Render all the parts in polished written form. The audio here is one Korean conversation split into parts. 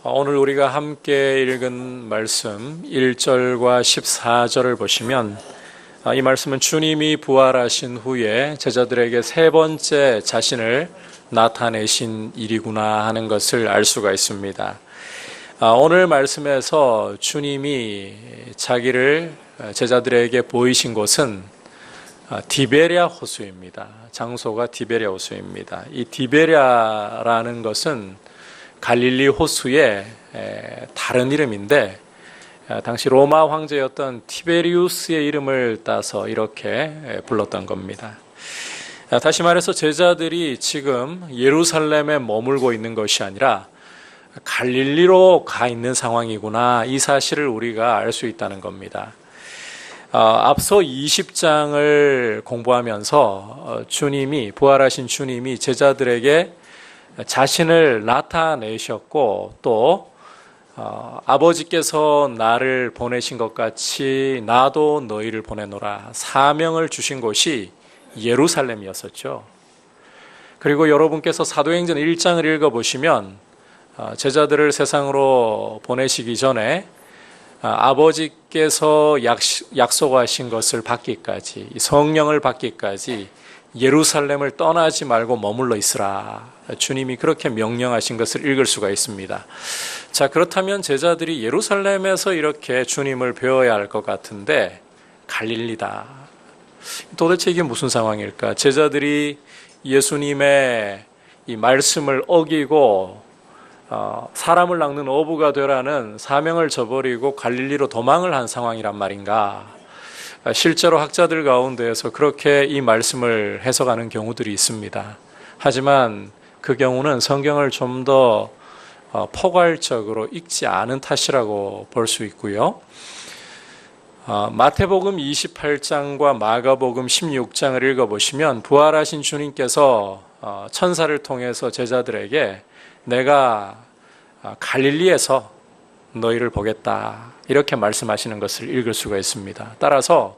오늘 우리가 함께 읽은 말씀 1절과 14절을 보시면 이 말씀은 주님이 부활하신 후에 제자들에게 세 번째 자신을 나타내신 일이구나 하는 것을 알 수가 있습니다. 오늘 말씀에서 주님이 자기를 제자들에게 보이신 곳은 디베랴 호수입니다. 장소가 디베랴 호수입니다. 이 디베랴라는 것은 갈릴리 호수의 다른 이름인데 당시 로마 황제였던 티베리우스의 이름을 따서 이렇게 불렀던 겁니다. 다시 말해서 제자들이 지금 예루살렘에 머물고 있는 것이 아니라 갈릴리로 가 있는 상황이구나, 이 사실을 우리가 알 수 있다는 겁니다. 앞서 20장을 공부하면서 부활하신 주님이 제자들에게 자신을 나타내셨고 또 아버지께서 나를 보내신 것 같이 나도 너희를 보내노라 사명을 주신 곳이 예루살렘이었었죠. 그리고 여러분께서 사도행전 1장을 읽어보시면 제자들을 세상으로 보내시기 전에 아버지께서 약속하신 것을 받기까지, 성령을 받기까지 예루살렘을 떠나지 말고 머물러 있으라, 주님이 그렇게 명령하신 것을 읽을 수가 있습니다. 자, 그렇다면 제자들이 예루살렘에서 이렇게 주님을 배워야 할 것 같은데 갈릴리다. 도대체 이게 무슨 상황일까? 제자들이 예수님의 이 말씀을 어기고 사람을 낚는 어부가 되라는 사명을 저버리고 갈릴리로 도망을 한 상황이란 말인가? 실제로 학자들 가운데에서 그렇게 이 말씀을 해석하는 경우들이 있습니다. 하지만 그 경우는 성경을 좀 더 포괄적으로 읽지 않은 탓이라고 볼 수 있고요. 마태복음 28장과 마가복음 16장을 읽어보시면 부활하신 주님께서 천사를 통해서 제자들에게 내가 갈릴리에서 너희를 보겠다, 이렇게 말씀하시는 것을 읽을 수가 있습니다. 따라서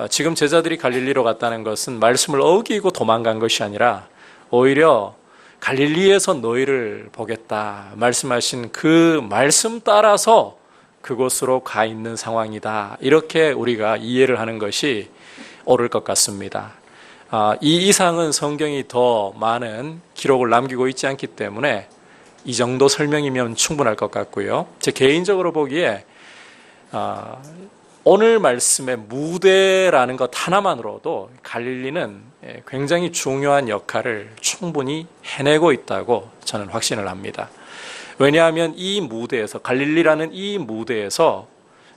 지금 제자들이 갈릴리로 갔다는 것은 말씀을 어기고 도망간 것이 아니라 오히려 갈릴리에서 너희를 보겠다 말씀하신 그 말씀 따라서 그곳으로 가 있는 상황이다, 이렇게 우리가 이해를 하는 것이 옳을 것 같습니다. 이 이상은 성경이 더 많은 기록을 남기고 있지 않기 때문에 이 정도 설명이면 충분할 것 같고요. 제 개인적으로 보기에 오늘 말씀의 무대라는 것 하나만으로도 갈릴리는 굉장히 중요한 역할을 충분히 해내고 있다고 저는 확신을 합니다. 왜냐하면 이 무대에서, 갈릴리라는 이 무대에서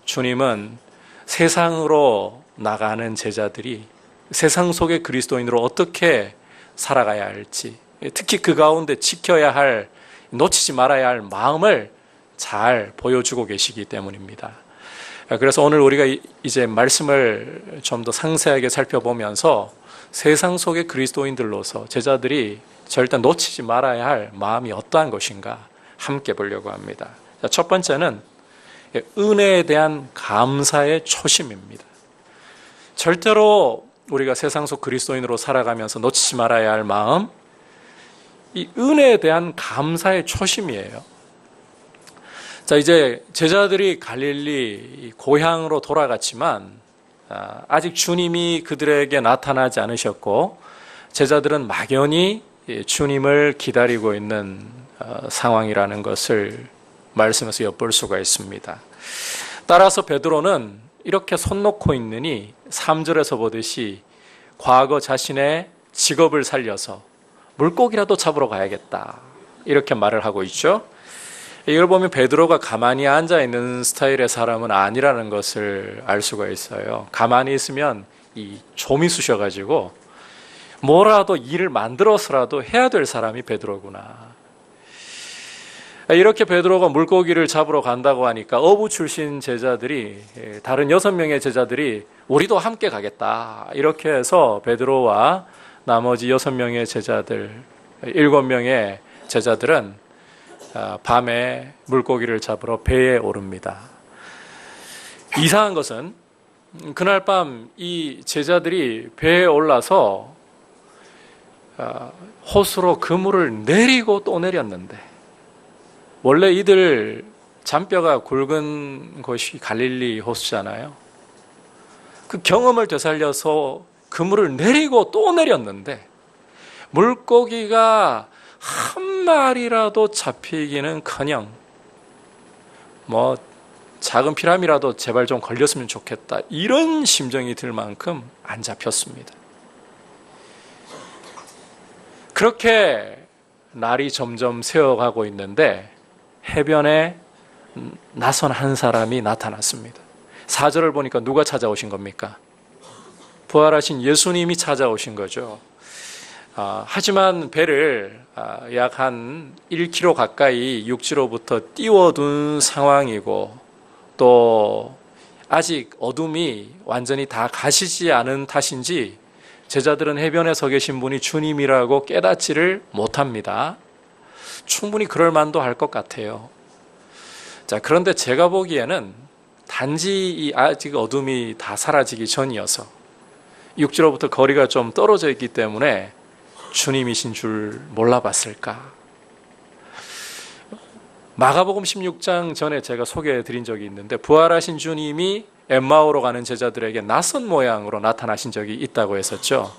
주님은 세상으로 나가는 제자들이 세상 속의 그리스도인으로 어떻게 살아가야 할지, 특히 그 가운데 지켜야 할, 놓치지 말아야 할 마음을 잘 보여주고 계시기 때문입니다. 그래서 오늘 우리가 이제 말씀을 좀 더 상세하게 살펴보면서 세상 속의 그리스도인들로서 제자들이 절대 놓치지 말아야 할 마음이 어떠한 것인가 함께 보려고 합니다. 첫 번째는 은혜에 대한 감사의 초심입니다. 절대로 우리가 세상 속 그리스도인으로 살아가면서 놓치지 말아야 할 마음, 이 은혜에 대한 감사의 초심이에요. 자, 이제 제자들이 갈릴리 고향으로 돌아갔지만 아직 주님이 그들에게 나타나지 않으셨고 제자들은 막연히 주님을 기다리고 있는 상황이라는 것을 말씀에서 엿볼 수가 있습니다. 따라서 베드로는 이렇게 손 놓고 있느니 3절에서 보듯이 과거 자신의 직업을 살려서 물고기라도 잡으러 가야겠다, 이렇게 말을 하고 있죠. 이걸 보면 베드로가 가만히 앉아있는 스타일의 사람은 아니라는 것을 알 수가 있어요. 가만히 있으면 이 좀이 쑤셔가지고 뭐라도 일을 만들어서라도 해야 될 사람이 베드로구나. 이렇게 베드로가 물고기를 잡으러 간다고 하니까 어부 출신 제자들이, 다른 6명의 제자들이 우리도 함께 가겠다, 이렇게 해서 베드로와 나머지 6명의 제자들, 7명의 제자들은 밤에 물고기를 잡으러 배에 오릅니다. 이상한 것은 그날 밤 이 제자들이 배에 올라서 호수로 그물을 내리고 또 내렸는데 원래 이들 잔뼈가 굵은 곳이 갈릴리 호수잖아요. 그 경험을 되살려서 그물을 내리고 또 내렸는데 물고기가 한 마리라도 잡히기는커녕 뭐 작은 피라미라도 제발 좀 걸렸으면 좋겠다, 이런 심정이 들 만큼 안 잡혔습니다. 그렇게 날이 점점 새어가고 있는데 해변에 낯선 한 사람이 나타났습니다. 4절을 보니까 누가 찾아오신 겁니까? 부활하신 예수님이 찾아오신 거죠. 하지만 배를 약 한 1km 가까이 육지로부터 띄워둔 상황이고, 또 아직 어둠이 완전히 다 가시지 않은 탓인지 제자들은 해변에 서 계신 분이 주님이라고 깨닫지를 못합니다. 충분히 그럴 만도 할 것 같아요. 자, 그런데 제가 보기에는 단지 아직 어둠이 다 사라지기 전이어서 육지로부터 거리가 좀 떨어져 있기 때문에 주님이신 줄 몰라봤을까? 마가복음 16장 전에 제가 소개해 드린 적이 있는데, 부활하신 주님이 엠마오로 가는 제자들에게 낯선 모양으로 나타나신 적이 있다고 했었죠.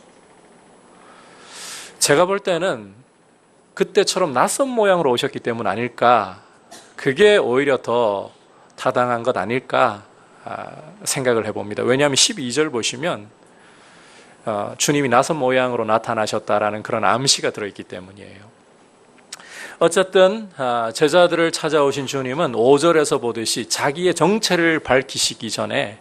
제가 볼 때는 그때처럼 낯선 모양으로 오셨기 때문 아닐까, 그게 오히려 더 타당한 것 아닐까 생각을 해봅니다. 왜냐하면 12절 보시면 주님이 낯선 모양으로 나타나셨다라는 그런 암시가 들어있기 때문이에요. 어쨌든 제자들을 찾아오신 주님은 5절에서 보듯이 자기의 정체를 밝히시기 전에,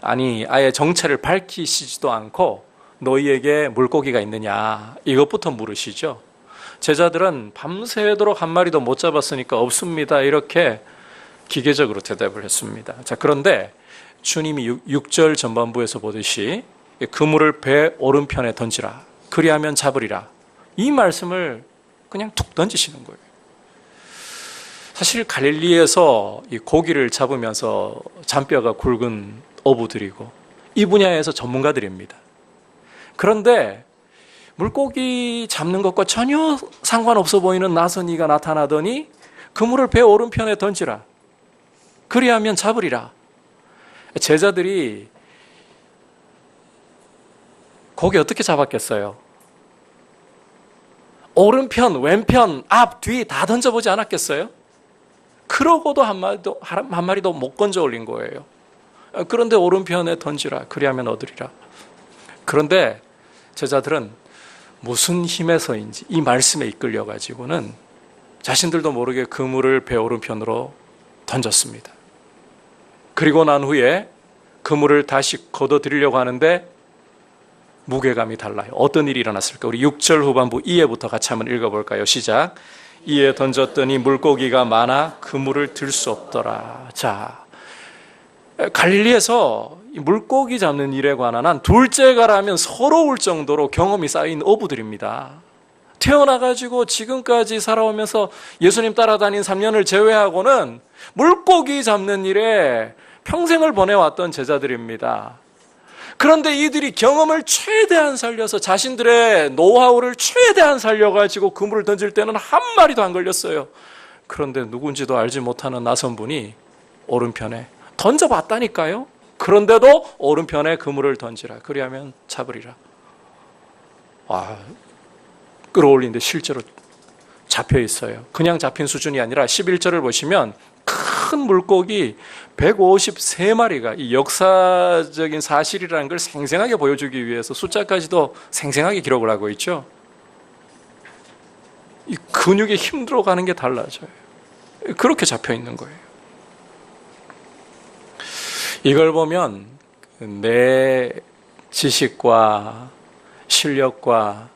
아예 정체를 밝히시지도 않고 너희에게 물고기가 있느냐 이것부터 물으시죠. 제자들은 밤새도록 한 마리도 못 잡았으니까 없습니다, 이렇게 기계적으로 대답을 했습니다. 자, 그런데 주님이 6절 전반부에서 보듯이 그물을 배 오른편에 던지라, 그리하면 잡으리라, 이 말씀을 그냥 툭 던지시는 거예요. 사실 갈릴리에서 이 고기를 잡으면서 잔뼈가 굵은 어부들이고 이 분야에서 전문가들입니다. 그런데 물고기 잡는 것과 전혀 상관없어 보이는 낯선 이가 나타나더니 그물을 배 오른편에 던지라, 그리하면 잡으리라. 제자들이 고기 어떻게 잡았겠어요? 오른편, 왼편, 앞, 뒤 다 던져보지 않았겠어요? 그러고도 한 마리도 못 건져 올린 거예요. 그런데 오른편에 던지라, 그리하면 얻으리라. 그런데 제자들은 무슨 힘에서인지 이 말씀에 이끌려가지고는 자신들도 모르게 그물을 배 오른편으로 던졌습니다. 그리고 난 후에 그물을 다시 걷어들이려고 하는데 무게감이 달라요. 어떤 일이 일어났을까? 우리 6절 후반부 이해부터 같이 한번 읽어볼까요? 시작. 이에 던졌더니 물고기가 많아 그물을 들 수 없더라. 자, 갈릴리에서 물고기 잡는 일에 관한 한 둘째가라면 서러울 정도로 경험이 쌓인 어부들입니다. 태어나가지고 지금까지 살아오면서 예수님 따라다닌 3년을 제외하고는 물고기 잡는 일에 평생을 보내왔던 제자들입니다. 그런데 이들이 경험을 최대한 살려서 자신들의 노하우를 최대한 살려가지고 그물을 던질 때는 한 마리도 안 걸렸어요. 그런데 누군지도 알지 못하는 낯선 분이 오른편에 던져봤다니까요. 그런데도 오른편에 그물을 던지라, 그리하면 잡으리라. 끌어올리는데 실제로 잡혀 있어요. 그냥 잡힌 수준이 아니라 11절을 보시면 큰 물고기 153마리가 이 역사적인 사실이라는 걸 생생하게 보여주기 위해서 숫자까지도 생생하게 기록을 하고 있죠. 이 근육에 힘 들어가는 게 달라져요. 그렇게 잡혀 있는 거예요. 이걸 보면 내 지식과 실력과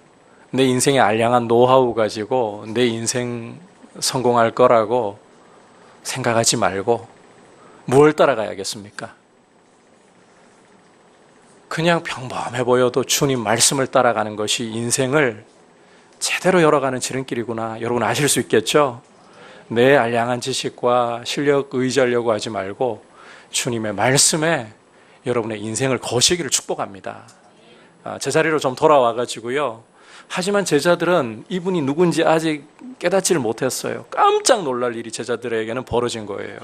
내 인생의 알량한 노하우 가지고 내 인생 성공할 거라고 생각하지 말고 무엇을 따라가야겠습니까? 그냥 평범해 보여도 주님 말씀을 따라가는 것이 인생을 제대로 열어가는 지름길이구나, 여러분 아실 수 있겠죠? 내 알량한 지식과 실력 의지하려고 하지 말고 주님의 말씀에 여러분의 인생을 거시기를 축복합니다. 제자리로 좀 돌아와 가지고요, 하지만 제자들은 이분이 누군지 아직 깨닫지를 못했어요. 깜짝 놀랄 일이 제자들에게는 벌어진 거예요.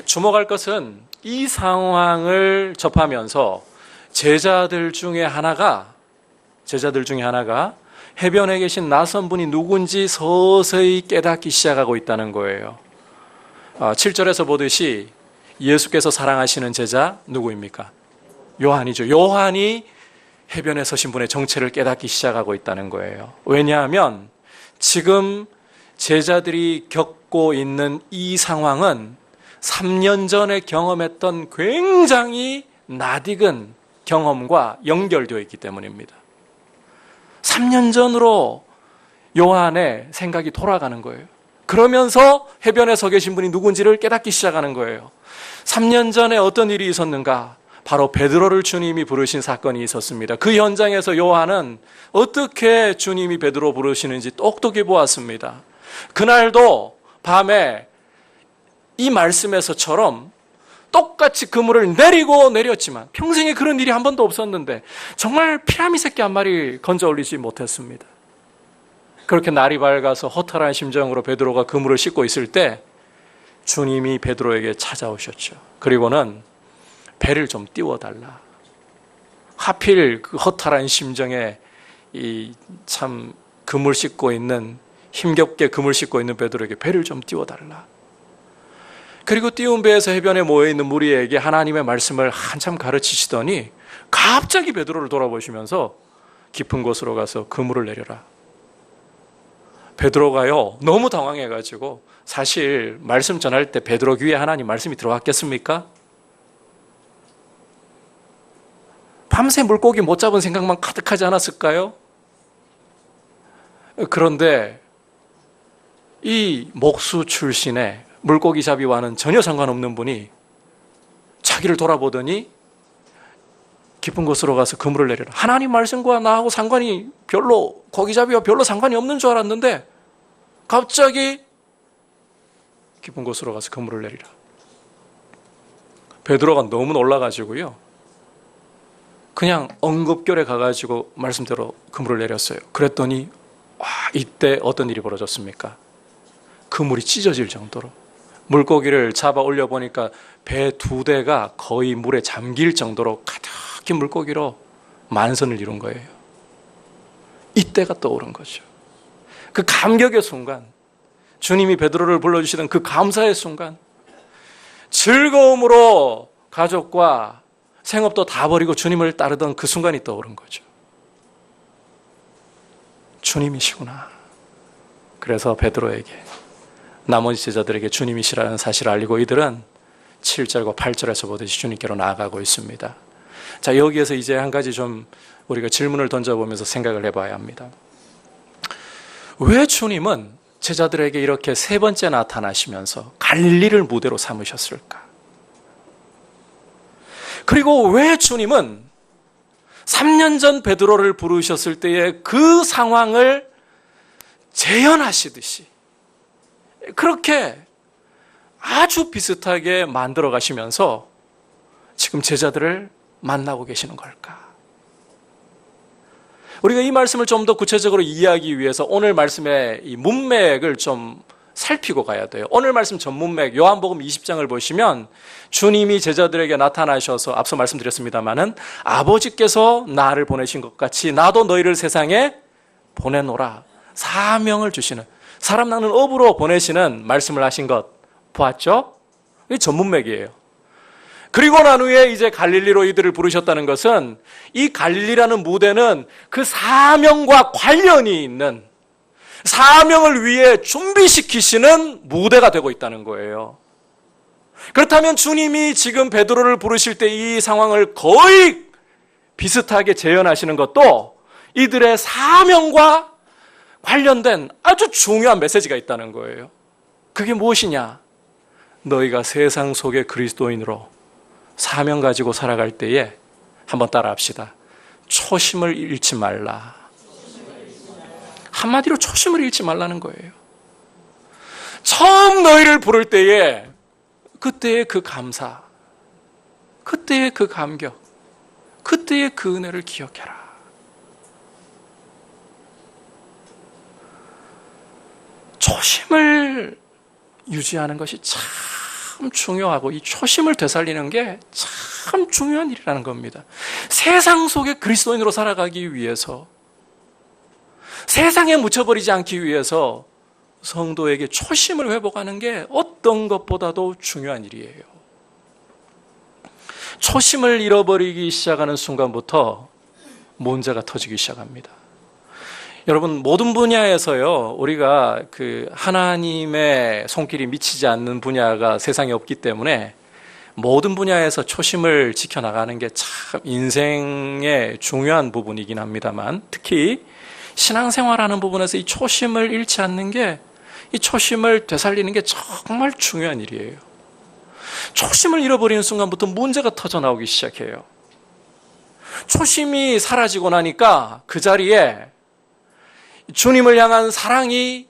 주목할 것은 이 상황을 접하면서 제자들 중에 하나가 해변에 계신 낯선 분이 누군지 서서히 깨닫기 시작하고 있다는 거예요. 7절에서 보듯이 예수께서 사랑하시는 제자 누구입니까? 요한이죠. 요한이 해변에 서신 분의 정체를 깨닫기 시작하고 있다는 거예요. 왜냐하면 지금 제자들이 겪고 있는 이 상황은 3년 전에 경험했던 굉장히 낯익은 경험과 연결되어 있기 때문입니다. 3년 전으로 요한의 생각이 돌아가는 거예요. 그러면서 해변에 서 계신 분이 누군지를 깨닫기 시작하는 거예요. 3년 전에 어떤 일이 있었는가? 바로 베드로를 주님이 부르신 사건이 있었습니다. 그 현장에서 요한은 어떻게 주님이 베드로 부르시는지 똑똑히 보았습니다. 그날도 밤에 이 말씀에서처럼 똑같이 그물을 내리고 내렸지만 평생에 그런 일이 한 번도 없었는데 정말 피라미 새끼 한 마리 건져 올리지 못했습니다. 그렇게 날이 밝아서 허탈한 심정으로 베드로가 그물을 씻고 있을 때 주님이 베드로에게 찾아오셨죠. 그리고는 배를 좀 띄워달라. 하필 그 허탈한 심정에 이 참 그물 씻고 있는 힘겹게 그물 씻고 있는 베드로에게 배를 좀 띄워달라. 그리고 띄운 배에서 해변에 모여있는 무리에게 하나님의 말씀을 한참 가르치시더니 갑자기 베드로를 돌아보시면서 깊은 곳으로 가서 그물을 내려라. 베드로가요 너무 당황해가지고 사실 말씀 전할 때 베드로 귀에 하나님 말씀이 들어왔겠습니까? 밤새 물고기 못 잡은 생각만 가득하지 않았을까요? 그런데 이 목수 출신의 물고기 잡이와는 전혀 상관없는 분이 자기를 돌아보더니 깊은 곳으로 가서 그물을 내려라. 하나님 말씀과 나하고 상관이 별로, 고기잡이와 별로 상관이 없는 줄 알았는데 갑자기 깊은 곳으로 가서 그물을 내리라. 베드로가 너무 놀라가지고요 그냥 엉겁결에 가가지고 말씀대로 그물을 내렸어요. 그랬더니 이때 어떤 일이 벌어졌습니까? 그물이 찢어질 정도로 물고기를 잡아 올려보니까 배 2대가 거의 물에 잠길 정도로 가득히 물고기로 만선을 이룬 거예요. 이때가 떠오른 거죠. 그 감격의 순간, 주님이 베드로를 불러주시던 그 감사의 순간, 즐거움으로 가족과 생업도 다 버리고 주님을 따르던 그 순간이 떠오른 거죠. 주님이시구나. 그래서 베드로에게, 나머지 제자들에게 주님이시라는 사실을 알리고 이들은 7절과 8절에서 보듯이 주님께로 나아가고 있습니다. 자, 여기에서 이제 한 가지 좀 우리가 질문을 던져보면서 생각을 해봐야 합니다. 왜 주님은 제자들에게 이렇게 3번째 나타나시면서 갈릴리를 무대로 삼으셨을까? 그리고 왜 주님은 3년 전 베드로를 부르셨을 때의 그 상황을 재현하시듯이 그렇게 아주 비슷하게 만들어 가시면서 지금 제자들을 만나고 계시는 걸까? 우리가 이 말씀을 좀 더 구체적으로 이해하기 위해서 오늘 말씀의 이 문맥을 좀 살피고 가야 돼요. 오늘 말씀 전문맥 요한복음 20장을 보시면 주님이 제자들에게 나타나셔서 앞서 말씀드렸습니다마는 아버지께서 나를 보내신 것 같이 나도 너희를 세상에 보내노라 사명을 주시는 사람 낳는 업으로 보내시는 말씀을 하신 것 보았죠? 이게 전문맥이에요. 그리고 난 후에 이제 갈릴리로 이들을 부르셨다는 것은 이 갈릴리라는 무대는 그 사명과 관련이 있는 사명을 위해 준비시키시는 무대가 되고 있다는 거예요. 그렇다면 주님이 지금 베드로를 부르실 때 이 상황을 거의 비슷하게 재현하시는 것도 이들의 사명과 관련된 아주 중요한 메시지가 있다는 거예요. 그게 무엇이냐? 너희가 세상 속의 그리스도인으로 사명 가지고 살아갈 때에 한번 따라합시다. 초심을 잃지 말라. 한마디로 초심을 잃지 말라는 거예요. 처음 너희를 부를 때에 그때의 그 감사, 그때의 그 감격, 그때의 그 은혜를 기억해라. 초심을 유지하는 것이 참 중요하고 이 초심을 되살리는 게 참 중요한 일이라는 겁니다. 세상 속에 그리스도인으로 살아가기 위해서, 세상에 묻혀버리지 않기 위해서 성도에게 초심을 회복하는 게 어떤 것보다도 중요한 일이에요. 초심을 잃어버리기 시작하는 순간부터 문제가 터지기 시작합니다. 여러분, 모든 분야에서요, 우리가 하나님의 손길이 미치지 않는 분야가 세상에 없기 때문에 모든 분야에서 초심을 지켜나가는 게 참 인생의 중요한 부분이긴 합니다만, 특히 신앙생활하는 부분에서 이 초심을 잃지 않는 게, 이 초심을 되살리는 게 정말 중요한 일이에요. 초심을 잃어버리는 순간부터 문제가 터져 나오기 시작해요. 초심이 사라지고 나니까 그 자리에 주님을 향한 사랑이,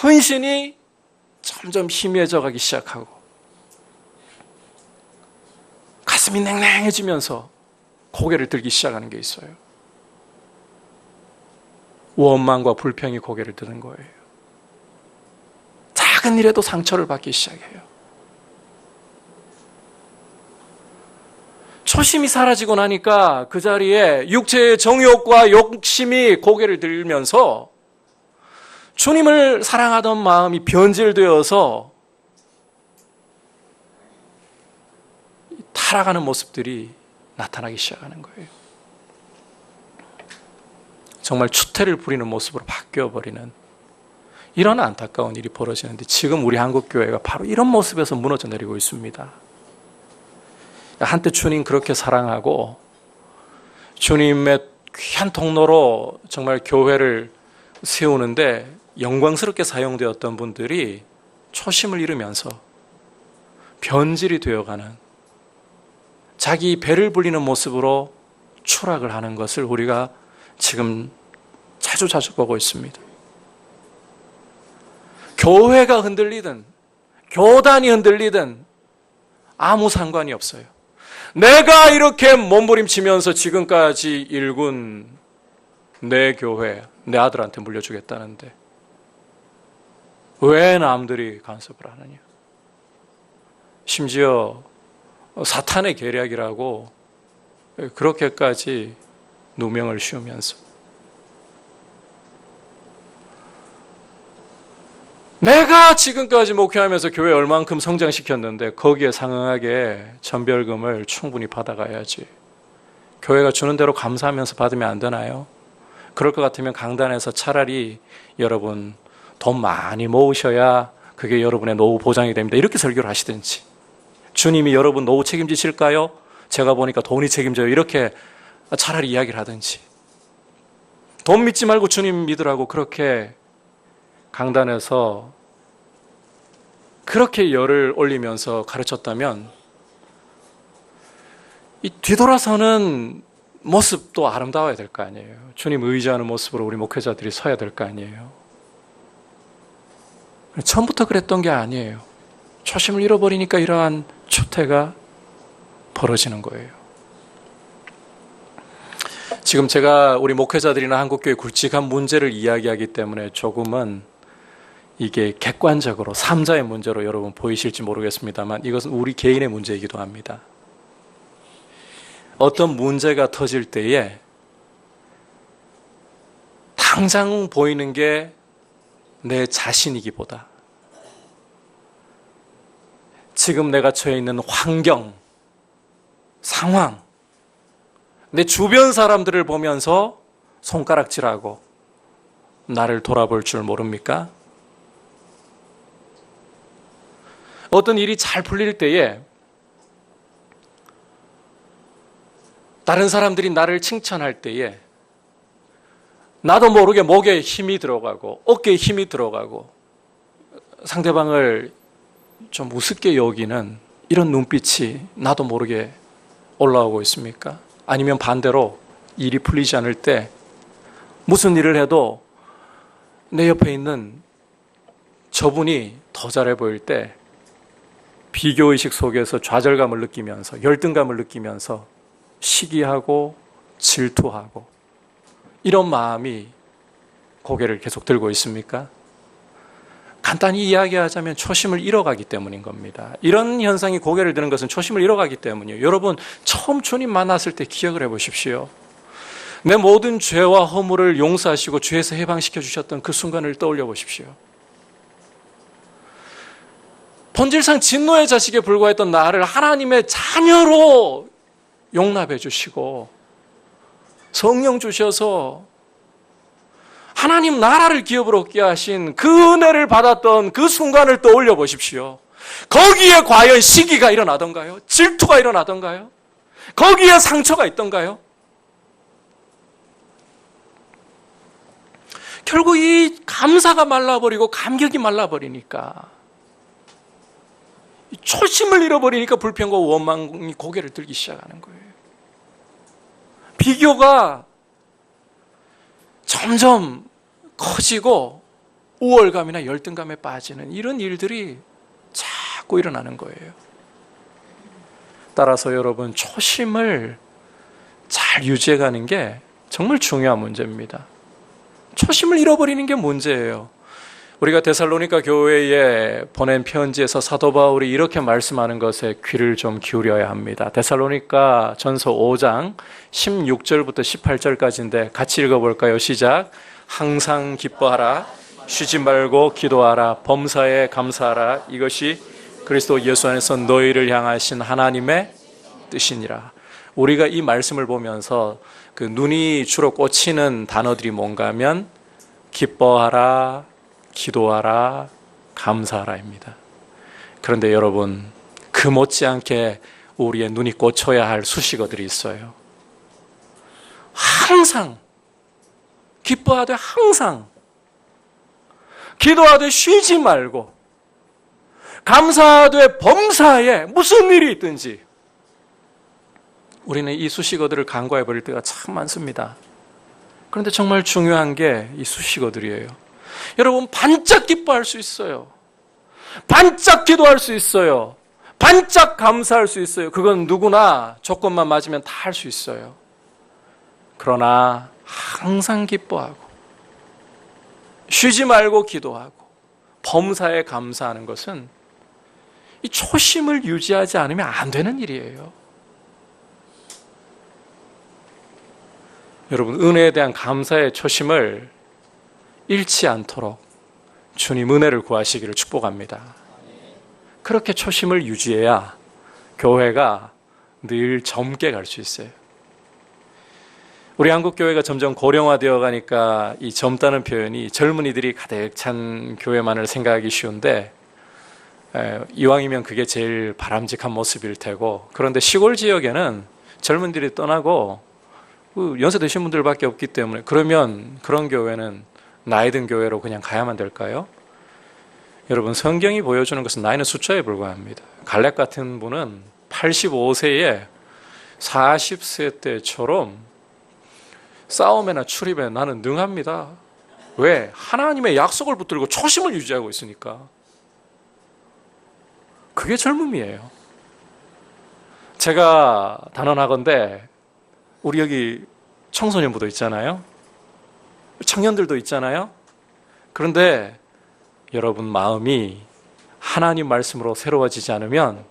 헌신이 점점 희미해져 가기 시작하고 가슴이 냉랭해지면서 고개를 들기 시작하는 게 있어요. 원망과 불평이 고개를 드는 거예요. 작은 일에도 상처를 받기 시작해요. 초심이 사라지고 나니까 그 자리에 육체의 정욕과 욕심이 고개를 들면서 주님을 사랑하던 마음이 변질되어서 타락하는 모습들이 나타나기 시작하는 거예요. 정말 추태를 부리는 모습으로 바뀌어버리는 이런 안타까운 일이 벌어지는데, 지금 우리 한국교회가 바로 이런 모습에서 무너져 내리고 있습니다. 한때 주님 그렇게 사랑하고 주님의 귀한 통로로 정말 교회를 세우는데 영광스럽게 사용되었던 분들이 초심을 잃으면서 변질이 되어가는, 자기 배를 불리는 모습으로 추락을 하는 것을 우리가 지금 자주 보고 있습니다. 교회가 흔들리든 교단이 흔들리든 아무 상관이 없어요. 내가 이렇게 몸부림치면서 지금까지 일군 내 교회, 내 아들한테 물려주겠다는데 왜 남들이 간섭을 하느냐. 심지어 사탄의 계략이라고 그렇게까지 누명을 씌우면서 내가 지금까지 목회하면서 교회 얼만큼 성장시켰는데 거기에 상응하게 전별금을 충분히 받아가야지. 교회가 주는 대로 감사하면서 받으면 안 되나요? 그럴 것 같으면 강단에서 차라리 여러분 돈 많이 모으셔야 그게 여러분의 노후 보장이 됩니다, 이렇게 설교를 하시든지, 주님이 여러분 노후 책임지실까요? 제가 보니까 돈이 책임져요, 이렇게 차라리 이야기를 하든지, 돈 믿지 말고 주님 믿으라고 그렇게 강단에서 그렇게 열을 올리면서 가르쳤다면 이 뒤돌아서는 모습도 아름다워야 될 거 아니에요. 주님 의지하는 모습으로 우리 목회자들이 서야 될 거 아니에요. 처음부터 그랬던 게 아니에요. 초심을 잃어버리니까 이러한 추태가 벌어지는 거예요. 지금 제가 우리 목회자들이나 한국교회 굵직한 문제를 이야기하기 때문에 조금은 이게 객관적으로 삼자의 문제로 여러분 보이실지 모르겠습니다만, 이것은 우리 개인의 문제이기도 합니다. 어떤 문제가 터질 때에 당장 보이는 게 내 자신이기보다 지금 내가 처해 있는 환경, 상황, 내 주변 사람들을 보면서 손가락질하고 나를 돌아볼 줄 모릅니까? 어떤 일이 잘 풀릴 때에 다른 사람들이 나를 칭찬할 때에 나도 모르게 목에 힘이 들어가고 어깨에 힘이 들어가고 상대방을 좀 우습게 여기는 이런 눈빛이 나도 모르게 올라오고 있습니까? 아니면 반대로 일이 풀리지 않을 때 무슨 일을 해도 내 옆에 있는 저분이 더 잘해 보일 때 비교의식 속에서 좌절감을 느끼면서 열등감을 느끼면서 시기하고 질투하고 이런 마음이 고개를 계속 들고 있습니까? 간단히 이야기하자면 초심을 잃어가기 때문인 겁니다. 이런 현상이 고개를 드는 것은 초심을 잃어가기 때문이에요. 여러분, 처음 주님 만났을 때 기억을 해보십시오. 내 모든 죄와 허물을 용서하시고 죄에서 해방시켜 주셨던 그 순간을 떠올려 보십시오. 본질상 진노의 자식에 불과했던 나를 하나님의 자녀로 용납해 주시고 성령 주셔서 하나님 나라를 기업으로 얻게 하신 그 은혜를 받았던 그 순간을 떠올려 보십시오. 거기에 과연 시기가 일어나던가요? 질투가 일어나던가요? 거기에 상처가 있던가요? 결국 이 감사가 말라버리고 감격이 말라버리니까, 초심을 잃어버리니까 불평과 원망이 고개를 들기 시작하는 거예요. 비교가 점점 커지고 우월감이나 열등감에 빠지는 이런 일들이 자꾸 일어나는 거예요. 따라서 여러분, 초심을 잘 유지해가는 게 정말 중요한 문제입니다. 초심을 잃어버리는 게 문제예요. 우리가 데살로니가 교회에 보낸 편지에서 사도 바울이 이렇게 말씀하는 것에 귀를 좀 기울여야 합니다. 데살로니가 전서 5장 16절부터 18절까지인데 같이 읽어볼까요? 시작. 항상 기뻐하라, 쉬지 말고 기도하라, 범사에 감사하라. 이것이 그리스도 예수 안에서 너희를 향하신 하나님의 뜻이니라. 우리가 이 말씀을 보면서 그 눈이 주로 꽂히는 단어들이 뭔가 하면 기뻐하라, 기도하라, 감사하라입니다. 그런데 여러분, 그 못지않게 우리의 눈이 꽂혀야 할 수식어들이 있어요. 항상 기뻐하되, 항상 기도하되, 쉬지 말고, 감사하되, 범사에 무슨 일이 있든지. 우리는 이 수식어들을 간과해 버릴 때가 참 많습니다. 그런데 정말 중요한 게 이 수식어들이에요. 여러분, 반짝 기뻐할 수 있어요. 반짝 기도할 수 있어요. 반짝 감사할 수 있어요. 그건 누구나 조건만 맞으면 다 할 수 있어요. 그러나 항상 기뻐하고, 쉬지 말고 기도하고, 범사에 감사하는 것은 이 초심을 유지하지 않으면 안 되는 일이에요. 여러분, 은혜에 대한 감사의 초심을 잃지 않도록 주님 은혜를 구하시기를 축복합니다. 그렇게 초심을 유지해야 교회가 늘 젊게 갈 수 있어요. 우리 한국 교회가 점점 고령화되어 가니까 이 젊다는 표현이 젊은이들이 가득 찬 교회만을 생각하기 쉬운데, 이왕이면 그게 제일 바람직한 모습일 테고, 그런데 시골 지역에는 젊은이들이 떠나고 연세 드신 분들밖에 없기 때문에, 그러면 그런 교회는 나이 든 교회로 그냥 가야만 될까요? 여러분, 성경이 보여주는 것은 나이는 숫자에 불과합니다. 갈렙 같은 분은 85세에 40세 때처럼 싸움에나 출입에 나는 능합니다. 왜? 하나님의 약속을 붙들고 초심을 유지하고 있으니까. 그게 젊음이에요. 제가 단언하건대 우리 여기 청소년부도 있잖아요. 청년들도 있잖아요. 그런데 여러분, 마음이 하나님 말씀으로 새로워지지 않으면,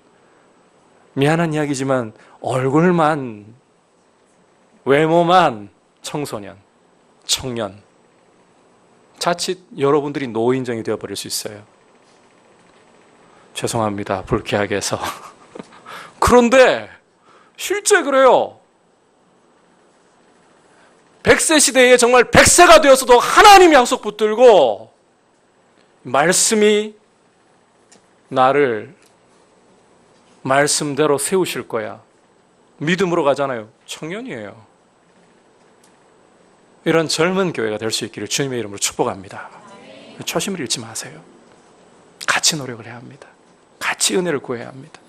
미안한 이야기지만 얼굴만, 외모만 청소년, 청년, 자칫 여러분들이 노인정이 되어버릴 수 있어요. 죄송합니다, 불쾌하게 해서. 그런데 실제 그래요. 100세 시대에 정말 100세가 되어서도 하나님 약속 붙들고, 말씀이 나를 말씀대로 세우실 거야, 믿음으로 가잖아요. 청년이에요. 이런 젊은 교회가 될 수 있기를 주님의 이름으로 축복합니다. 초심을 잃지 마세요. 같이 노력을 해야 합니다. 같이 은혜를 구해야 합니다.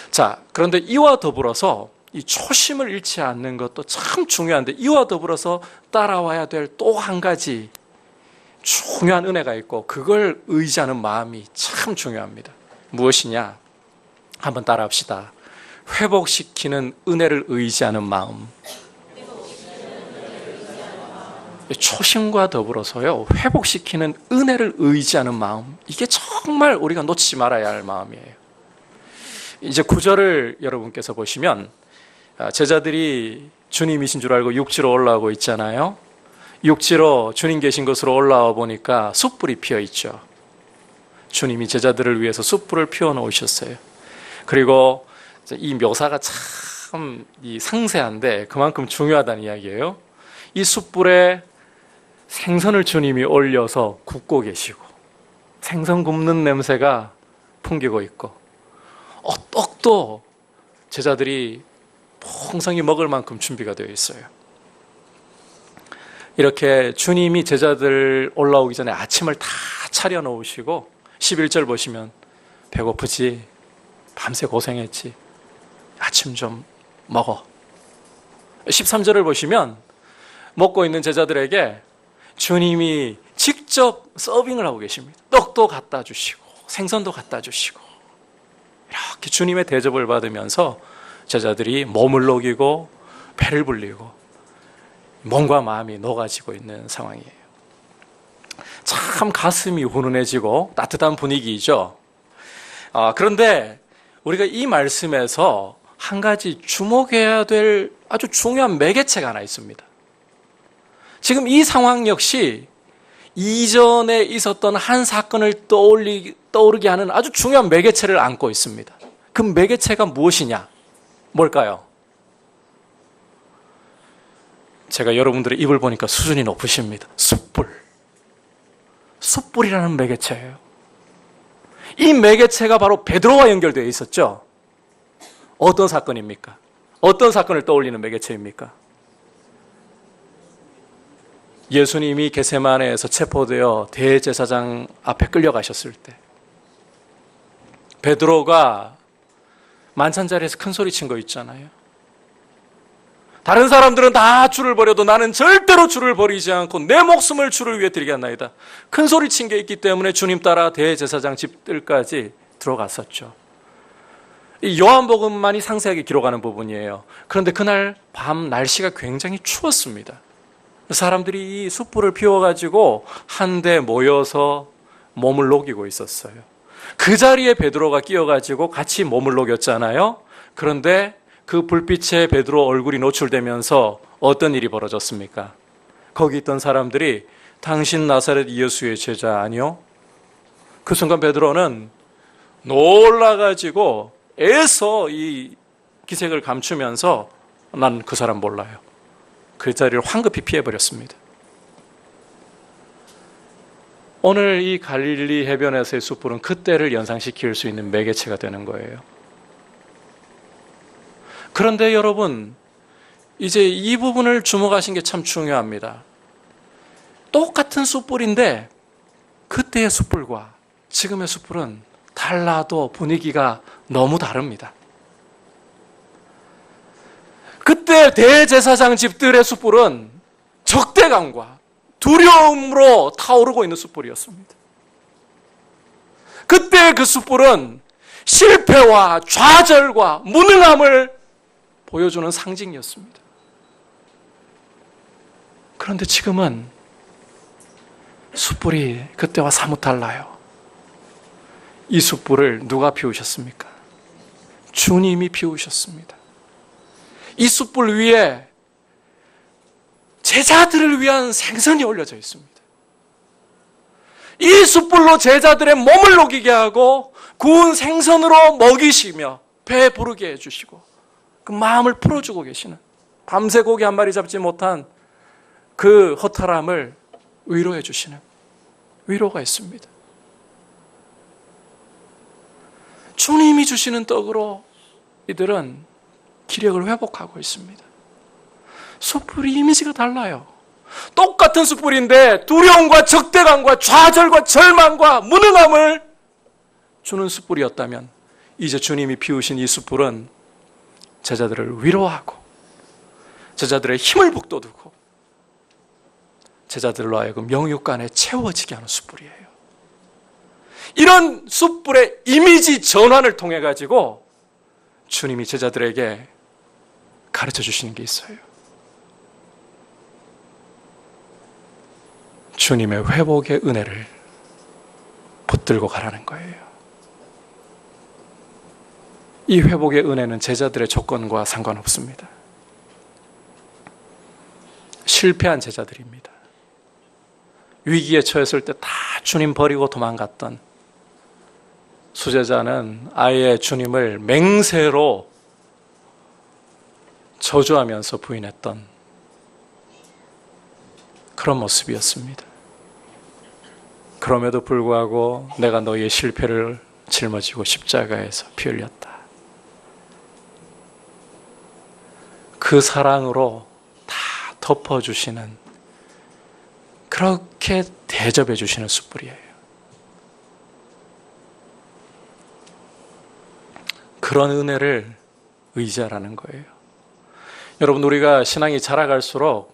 자, 그런데 이와 더불어서 이 초심을 잃지 않는 것도 참 중요한데, 이와 더불어서 따라와야 될 또 한 가지 중요한 은혜가 있고, 그걸 의지하는 마음이 참 중요합니다. 무엇이냐? 한번 따라합시다. 회복시키는 은혜를 의지하는 마음. 초심과 더불어서요, 회복시키는 은혜를 의지하는 마음, 이게 정말 우리가 놓치지 말아야 할 마음이에요. 이제 9절을 여러분께서 보시면 제자들이 주님이신 줄 알고 육지로 올라오고 있잖아요. 육지로 주님 계신 곳으로 올라와 보니까 숯불이 피어 있죠. 주님이 제자들을 위해서 숯불을 피워 놓으셨어요. 그리고 이 묘사가 참 상세한데 그만큼 중요하다는 이야기예요. 이 숯불에 생선을 주님이 올려서 굽고 계시고, 생선 굽는 냄새가 풍기고 있고, 떡도 제자들이 풍성히 먹을 만큼 준비가 되어 있어요. 이렇게 주님이 제자들 올라오기 전에 아침을 다 차려 놓으시고, 11절 보시면 배고프지? 밤새 고생했지? 아침 좀 먹어. 13절을 보시면 먹고 있는 제자들에게 주님이 직접 서빙을 하고 계십니다. 떡도 갖다 주시고 생선도 갖다 주시고, 이렇게 주님의 대접을 받으면서 제자들이 몸을 녹이고 배를 불리고 몸과 마음이 녹아지고 있는 상황이에요. 참 가슴이 훈훈해지고 따뜻한 분위기이죠. 그런데 우리가 이 말씀에서 한 가지 주목해야 될 아주 중요한 매개체가 하나 있습니다. 지금 이 상황 역시 이전에 있었던 한 사건을 떠오르게 하는 아주 중요한 매개체를 안고 있습니다. 그 매개체가 무엇이냐? 뭘까요? 제가 여러분들의 입을 보니까 수준이 높으십니다. 숯불. 숯불이라는 매개체예요. 이 매개체가 바로 베드로와 연결되어 있었죠. 어떤 사건입니까? 어떤 사건을 떠올리는 매개체입니까? 예수님이 겟세마네에서 체포되어 대제사장 앞에 끌려가셨을 때 베드로가 만찬자리에서 큰 소리 친 거 있잖아요. 다른 사람들은 다 줄을 버려도 나는 절대로 줄을 버리지 않고 내 목숨을 주를 위해 드리겠나이다. 큰 소리 친 게 있기 때문에 주님 따라 대제사장 집들까지 들어갔었죠. 이 요한복음만이 상세하게 기록하는 부분이에요. 그런데 그날 밤 날씨가 굉장히 추웠습니다. 사람들이 이 숯불을 피워가지고 한데 모여서 몸을 녹이고 있었어요. 그 자리에 베드로가 끼어가지고 같이 몸을 녹였잖아요. 그런데 그 불빛에 베드로 얼굴이 노출되면서 어떤 일이 벌어졌습니까? 거기 있던 사람들이 당신 나사렛 예수의 제자 아니요? 그 순간 베드로는 놀라가지고 애써 이 기색을 감추면서 난 그 사람 몰라요. 그 자리를 황급히 피해버렸습니다. 오늘 이 갈릴리 해변에서의 숯불은 그때를 연상시킬 수 있는 매개체가 되는 거예요. 그런데 여러분, 이제 이 부분을 주목하신 게 참 중요합니다. 똑같은 숯불인데 그때의 숯불과 지금의 숯불은 달라도 분위기가 너무 다릅니다. 그때 대제사장 집들의 숯불은 적대감과 두려움으로 타오르고 있는 숯불이었습니다. 그때 그 숯불은 실패와 좌절과 무능함을 보여주는 상징이었습니다. 그런데 지금은 숯불이 그때와 사뭇 달라요. 이 숯불을 누가 피우셨습니까? 주님이 피우셨습니다. 이 숯불 위에 제자들을 위한 생선이 올려져 있습니다. 이 숯불로 제자들의 몸을 녹이게 하고 구운 생선으로 먹이시며 배 부르게 해주시고 그 마음을 풀어주고 계시는, 밤새 고기 한 마리 잡지 못한 그 허탈함을 위로해 주시는 위로가 있습니다. 주님이 주시는 떡으로 이들은 기력을 회복하고 있습니다. 숯불이 이미지가 달라요. 똑같은 숯불인데 두려움과 적대감과 좌절과 절망과 무능함을 주는 숯불이었다면 이제 주님이 피우신 이 숯불은 제자들을 위로하고 제자들의 힘을 북돋우고 제자들로 하여금 영육간에 채워지게 하는 숯불이에요. 이런 숯불의 이미지 전환을 통해 가지고 주님이 제자들에게 가르쳐 주시는 게 있어요. 주님의 회복의 은혜를 붙들고 가라는 거예요. 이 회복의 은혜는 제자들의 조건과 상관없습니다. 실패한 제자들입니다. 위기에 처했을 때 다 주님 버리고 도망갔던 수제자는 아예 주님을 맹세로 저주하면서 부인했던 그런 모습이었습니다. 그럼에도 불구하고 내가 너희의 실패를 짊어지고 십자가에서 피 흘렸다. 그 사랑으로 다 덮어주시는, 그렇게 대접해 주시는 숯불이에요. 그런 은혜를 의지하라는 거예요. 여러분, 우리가 신앙이 자라갈수록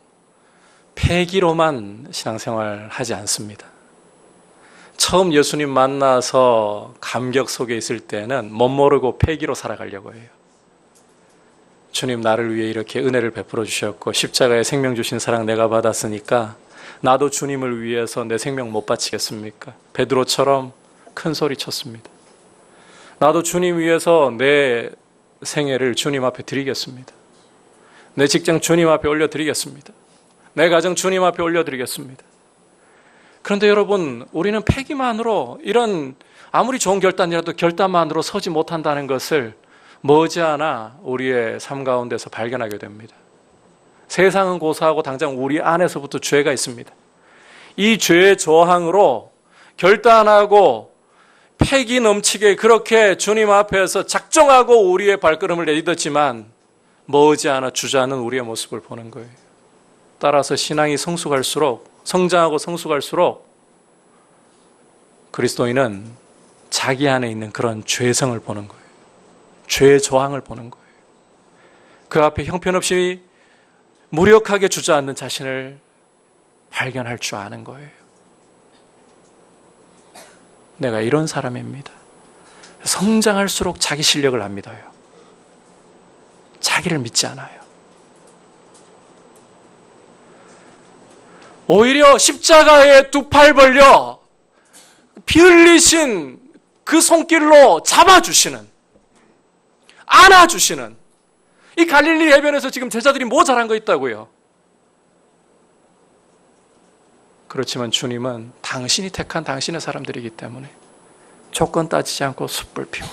패기로만 신앙생활 하지 않습니다. 처음 예수님 만나서 감격 속에 있을 때는 멋모르고 패기로 살아가려고 해요. 주님, 나를 위해 이렇게 은혜를 베풀어 주셨고 십자가에 생명 주신 사랑 내가 받았으니까 나도 주님을 위해서 내 생명 못 바치겠습니까? 베드로처럼 큰 소리 쳤습니다. 나도 주님 위해서 내 생애를 주님 앞에 드리겠습니다. 내 직장 주님 앞에 올려드리겠습니다. 내 가정 주님 앞에 올려드리겠습니다. 그런데 여러분, 우리는 패기만으로, 이런 아무리 좋은 결단이라도 결단만으로 서지 못한다는 것을 머지않아 우리의 삶 가운데서 발견하게 됩니다. 세상은 고사하고 당장 우리 안에서부터 죄가 있습니다. 이 죄의 저항으로 결단하고 패기 넘치게 그렇게 주님 앞에서 작정하고 우리의 발걸음을 내딛었지만 머지않아 주저하는 우리의 모습을 보는 거예요. 따라서 신앙이 성장하고 성숙할수록 그리스도인은 자기 안에 있는 그런 죄성을 보는 거예요. 죄의 저항을 보는 거예요. 그 앞에 형편없이 무력하게 주저앉는 자신을 발견할 줄 아는 거예요. 내가 이런 사람입니다. 성장할수록 자기 실력을 안 믿어요. 자기를 믿지 않아요. 오히려 십자가에 두 팔 벌려 피 흘리신 그 손길로 잡아주시는, 안아주시는, 이 갈릴리 해변에서 지금 제자들이 뭐 잘한 거 있다고요? 그렇지만 주님은 당신이 택한 당신의 사람들이기 때문에 조건 따지지 않고 숯불 피워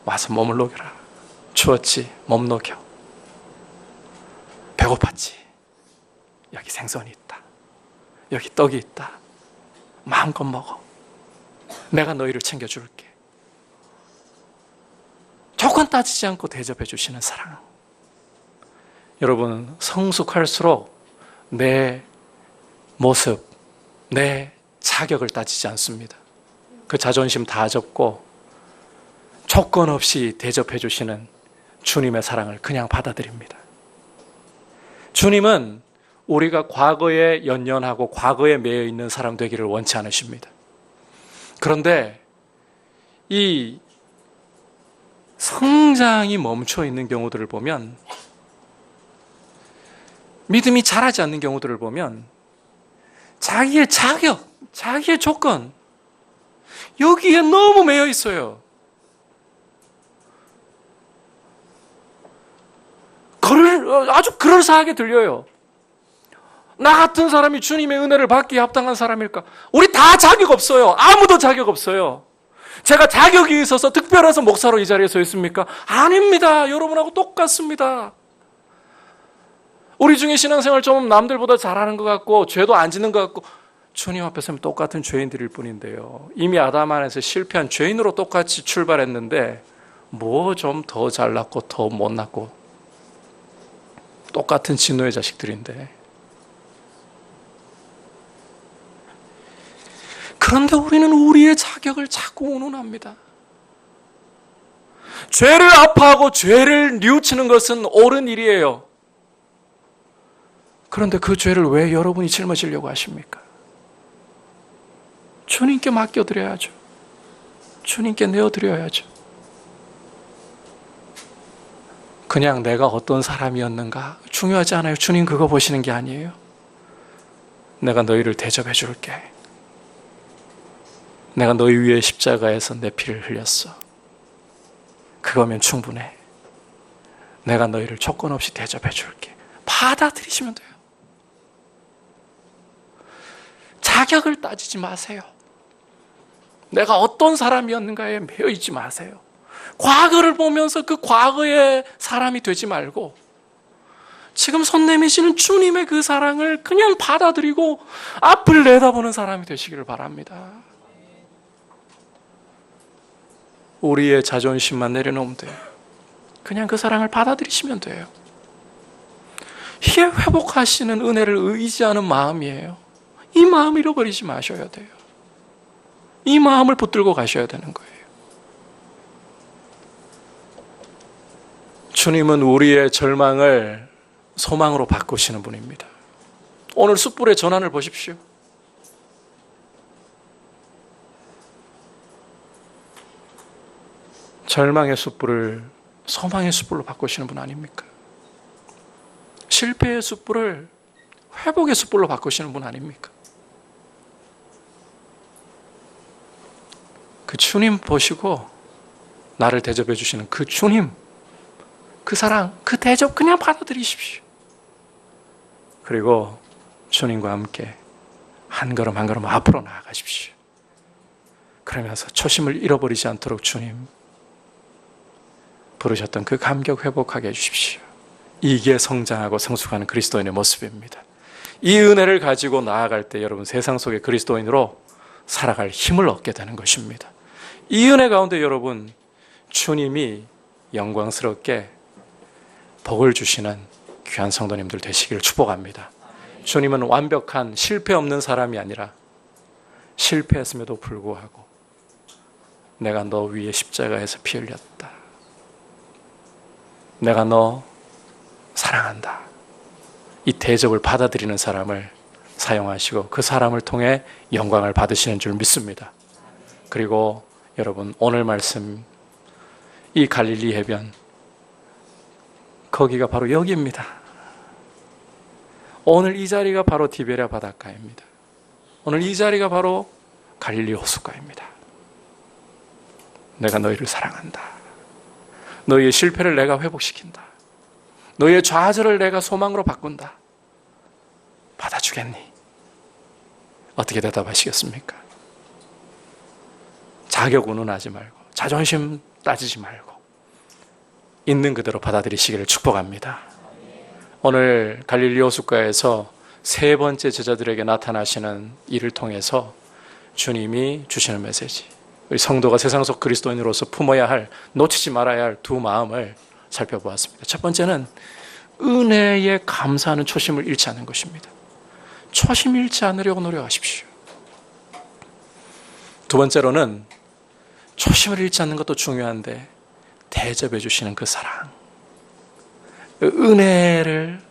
와서 몸을 녹여라. 추웠지? 몸 녹여. 배고팠지? 여기 생선이 있다. 여기 떡이 있다. 마음껏 먹어. 내가 너희를 챙겨줄게. 조건 따지지 않고 대접해 주시는 사랑. 여러분, 성숙할수록 내 모습, 내 자격을 따지지 않습니다. 그 자존심 다 접고 조건 없이 대접해 주시는 주님의 사랑을 그냥 받아들입니다. 주님은 우리가 과거에 연연하고 과거에 매여 있는 사람 되기를 원치 않으십니다. 그런데 이 성장이 멈춰 있는 경우들을 보면, 믿음이 자라지 않는 경우들을 보면 자기의 자격, 자기의 조건, 여기에 너무 매여 있어요. 아주 그럴싸하게 들려요. 나 같은 사람이 주님의 은혜를 받기에 합당한 사람일까? 우리 다 자격 없어요. 아무도 자격 없어요. 제가 자격이 있어서 특별해서 목사로 이 자리에 서 있습니까? 아닙니다. 여러분하고 똑같습니다. 우리 중에 신앙생활 좀 남들보다 잘하는 것 같고 죄도 안 짓는 것 같고 주님 앞에 서면 똑같은 죄인들일 뿐인데요. 이미 아담 안에서 실패한 죄인으로 똑같이 출발했는데 뭐 좀 더 잘났고 더 못났고 똑같은 진노의 자식들인데, 그런데 우리는 우리의 자격을 자꾸 운운합니다. 죄를 아파하고 죄를 뉘우치는 것은 옳은 일이에요. 그런데 그 죄를 왜 여러분이 짊어지려고 하십니까? 주님께 맡겨드려야죠. 주님께 내어드려야죠. 그냥 내가 어떤 사람이었는가 중요하지 않아요. 주님 그거 보시는 게 아니에요. 내가 너희를 대접해 줄게. 내가 너희 위에 십자가에서 내 피를 흘렸어. 그거면 충분해. 내가 너희를 조건 없이 대접해 줄게. 받아들이시면 돼요. 자격을 따지지 마세요. 내가 어떤 사람이었는가에 매여 있지 마세요. 과거를 보면서 그 과거의 사람이 되지 말고 지금 손 내미시는 주님의 그 사랑을 그냥 받아들이고 앞을 내다보는 사람이 되시기를 바랍니다. 우리의 자존심만 내려놓으면 돼요. 그냥 그 사랑을 받아들이시면 돼요. 이게 회복하시는 은혜를 의지하는 마음이에요. 이 마음 잃어버리지 마셔야 돼요. 이 마음을 붙들고 가셔야 되는 거예요. 주님은 우리의 절망을 소망으로 바꾸시는 분입니다. 오늘 숯불의 전환을 보십시오. 절망의 숯불을 소망의 숯불로 바꾸시는 분 아닙니까? 실패의 숯불을 회복의 숯불로 바꾸시는 분 아닙니까? 그 주님 보시고 나를 대접해 주시는 그 주님, 그 사랑, 그 대접 그냥 받아들이십시오. 그리고 주님과 함께 한 걸음 한 걸음 앞으로 나아가십시오. 그러면서 초심을 잃어버리지 않도록 주님 부르셨던 그 감격 회복하게 해주십시오. 이게 성장하고 성숙하는 그리스도인의 모습입니다. 이 은혜를 가지고 나아갈 때 여러분 세상 속의 그리스도인으로 살아갈 힘을 얻게 되는 것입니다. 이 은혜 가운데 여러분 주님이 영광스럽게 복을 주시는 귀한 성도님들 되시기를 축복합니다. 주님은 완벽한 실패 없는 사람이 아니라 실패했음에도 불구하고 내가 너 위에 십자가에서 피 흘렸다. 내가 너 사랑한다. 이 대접을 받아들이는 사람을 사용하시고 그 사람을 통해 영광을 받으시는 줄 믿습니다. 그리고 여러분 오늘 말씀 이 갈릴리 해변 거기가 바로 여기입니다. 오늘 이 자리가 바로 디베랴 바닷가입니다. 오늘 이 자리가 바로 갈릴리 호숫가입니다. 내가 너희를 사랑한다. 너희의 실패를 내가 회복시킨다. 너희의 좌절을 내가 소망으로 바꾼다. 받아주겠니? 어떻게 대답하시겠습니까? 자격 운운하지 말고 자존심 따지지 말고 있는 그대로 받아들이시기를 축복합니다. 오늘 갈릴리 호숫가에서 세 번째 제자들에게 나타나시는 일을 통해서 주님이 주시는 메시지, 우리 성도가 세상 속 그리스도인으로서 품어야 할, 놓치지 말아야 할 두 마음을 살펴보았습니다. 첫 번째는 은혜에 감사하는 초심을 잃지 않는 것입니다. 초심 잃지 않으려고 노력하십시오. 두 번째로는 초심을 잃지 않는 것도 중요한데 대접해 주시는 그 사랑, 은혜를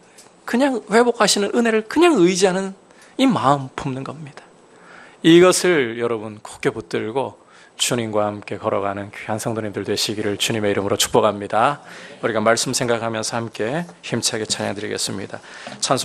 그냥 회복하시는 은혜를 그냥 의지하는 이 마음 품는 겁니다. 이것을 여러분 굳게 붙들고 주님과 함께 걸어가는 귀한 성도님들 되시기를 주님의 이름으로 축복합니다. 우리가 말씀 생각하면서 함께 힘차게 찬양드리겠습니다. 찬송